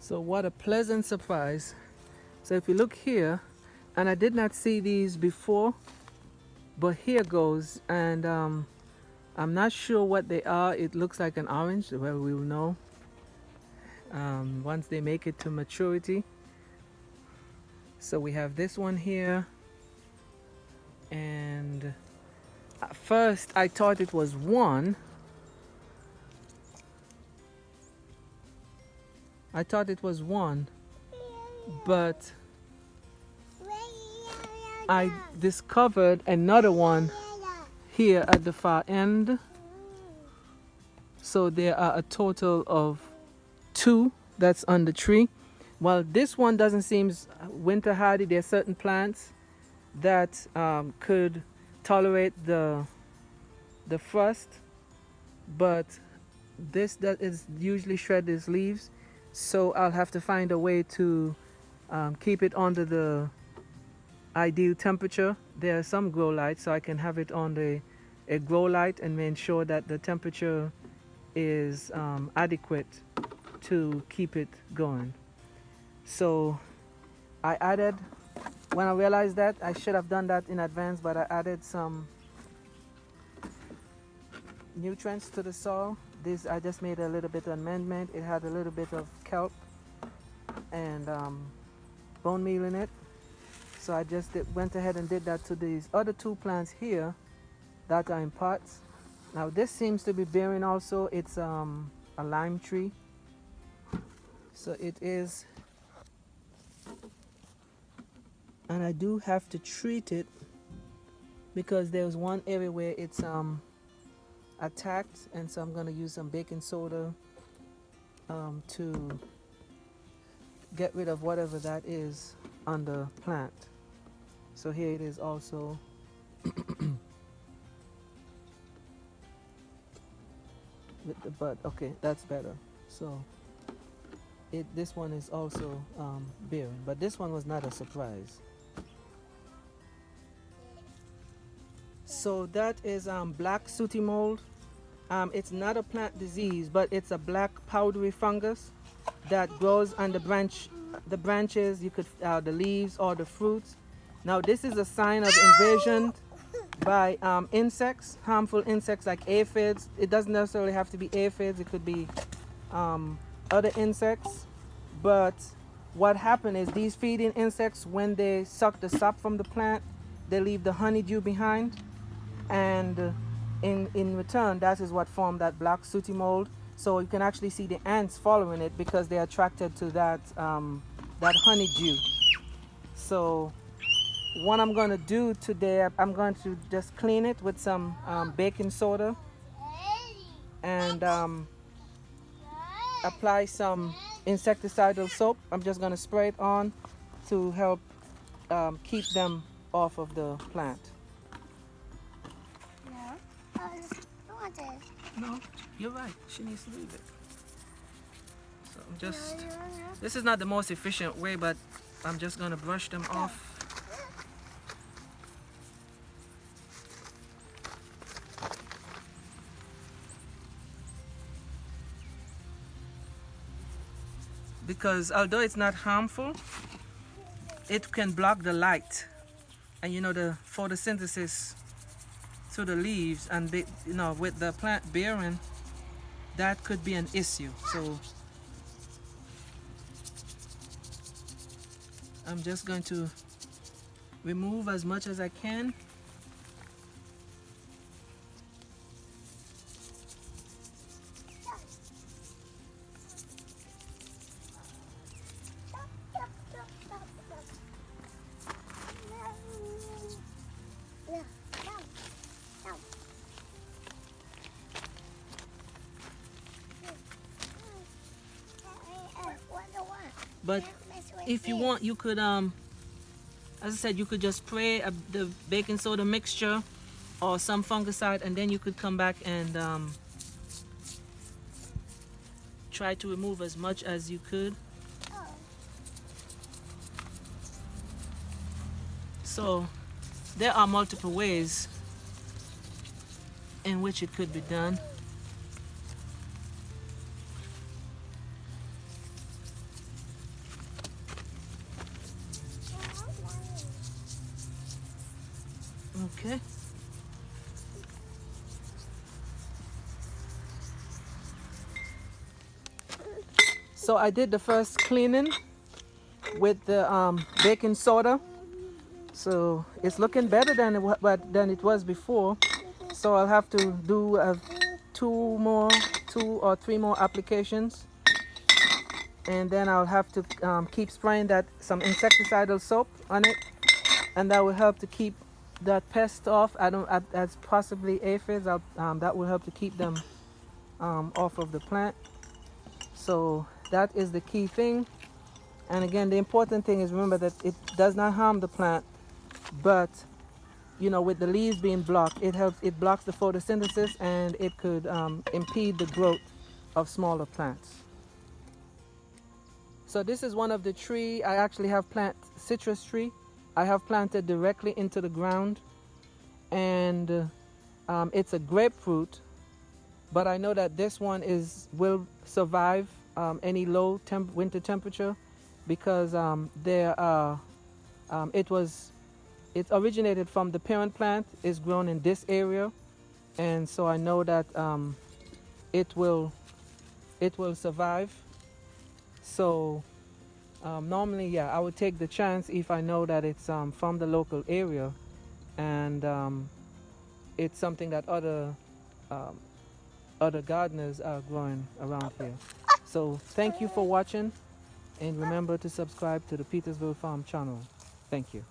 So what a pleasant surprise. So if you look here, and I did not see these before, but here goes, and I'm not sure what they are. It looks like an orange. Well, we will know once they make it to maturity. So we have this one here, and at first I thought it was one. I thought it was one, but I discovered another one here at the far end. So there are a total of two that's on the tree. While this one doesn't seem winter hardy, there are certain plants that could tolerate the frost, but this that is usually shed its leaves. So I'll have to find a way to keep it under the ideal temperature. There are some grow lights, so I can have it on a grow light and ensure that the temperature is adequate to keep it going. So I added, when I realized that, I should have done that in advance, but I added some nutrients to the soil. This, I just made a little bit of amendment. It had a little bit of kelp and bone meal in it. So I just went ahead and did that to these other two plants here that are in pots. Now this seems to be bearing also. It's a lime tree. So it is, and I do have to treat it because there's one area where it's attacked, and so I'm going to use some baking soda to get rid of whatever that is on the plant. So here it is also. With the bud. Okay, that's better. So this one is also bearing, but this one was not a surprise. So that is Black Sooty Mold. It's not a plant disease, but it's a black powdery fungus that grows on the branches. You could the leaves or the fruits. Now this is a sign of invasion by insects, harmful insects like aphids. It doesn't necessarily have to be aphids. It could be other insects. But what happens is these feeding insects, when they suck the sap from the plant, they leave the honeydew behind, and in return, that is what formed that black sooty mold. So you can actually see the ants following it because they're attracted to that honeydew. So what I'm going to do today, I'm going to just clean it with some baking soda and apply some insecticidal soap. I'm just going to spray it on to help keep them off of the plant. No, I want this. No, you're right. She needs to leave it. So I'm just, this is not the most efficient way, but I'm just going to brush them off. Because although it's not harmful, it can block the light, and you know, the photosynthesis to the leaves, and with the plant bearing, that could be an issue. So I'm just going to remove as much as I can. But if you want, you could, as I said, you could just spray the baking soda mixture or some fungicide, and then you could come back and try to remove as much as you could. So there are multiple ways in which it could be done. Okay. So I did the first cleaning with the baking soda. So it's looking better than than it was before. So I'll have to do two or three more applications, and then I'll have to keep spraying some insecticidal soap on it, and that will help to keep that pest off. I don't as possibly aphids. That will help to keep them off of the plant. So that is the key thing. And again, the important thing is remember that it does not harm the plant, but you know, with the leaves being blocked, it blocks the photosynthesis, and it could impede the growth of smaller plants. So this is one of the tree I actually have citrus tree. I have planted directly into the ground, and it's a grapefruit, but I know that this one will survive any low winter temperature because it originated from the parent plant, is grown in this area, and so I know that it will survive. So normally, yeah, I would take the chance if I know that it's from the local area, and it's something that other gardeners are growing around here. So thank you for watching, and remember to subscribe to the Petersville Farm channel. Thank you.